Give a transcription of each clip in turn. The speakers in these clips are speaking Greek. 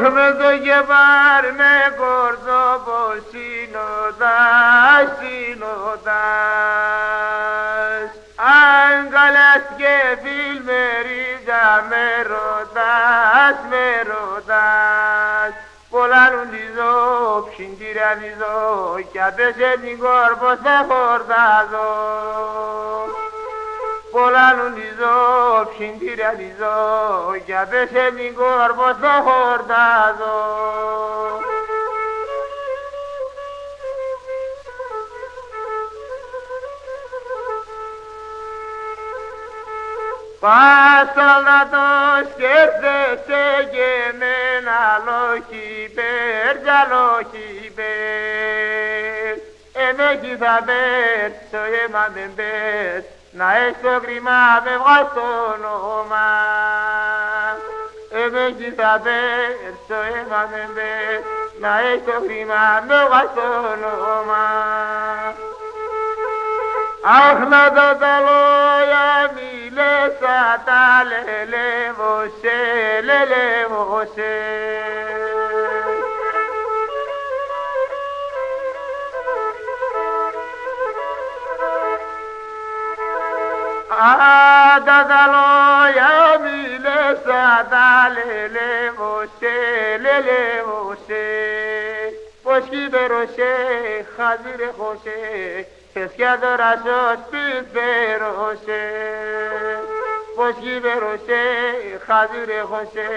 με το κεφάρ με κορδόπο συνοδάς. Αγκαλιάς και φιλμερίδα με ρωτάς. Πολλάνουν τη ζω, ψιντηρανιζώ κι απέσε την κόρπο θα χορτάζω. Πολλάνουν τη ζω, ψιντηρανιζώ κι απέσε την κόρπο θα χορτάζω. Πας να το σκέφτεσαι και με ένα λοχιπέρ, για λοχιπέρ. Εμέκει θα πες, το αίμα δεν πες, να έχεις το κρίμα με βγάλ' το όνομα. Εμέκει θα πες, το αίμα δεν πες, να έχεις το κρίμα με βγάλ' το όνομα. Αχ, να τα λόγια μη λες, τα λελεύωσε, λελεύωσε. Αχ, τα λόγια μη λες, τα λελεύωσε, λελεύωσε. Πως κυβερωσε, χαζιρεχωσε, θες κι τώρα στο σπίτι φέρωσε. Πως κυβερωσε, χαζιρεχωσε,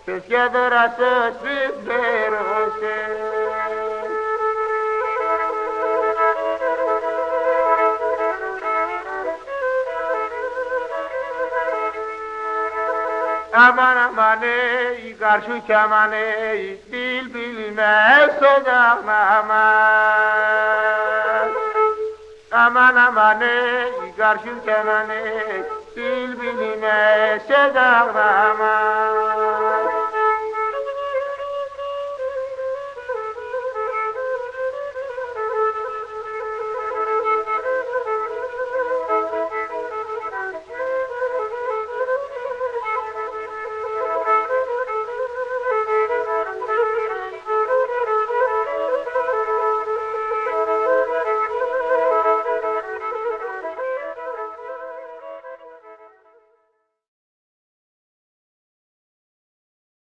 θες κι τώρα στο σπίτι φέρωσε. Aman amane, karşı kamane, bil bilmez sodağnama. Aman amane, karşı kamane, bil bilmez sodağnama.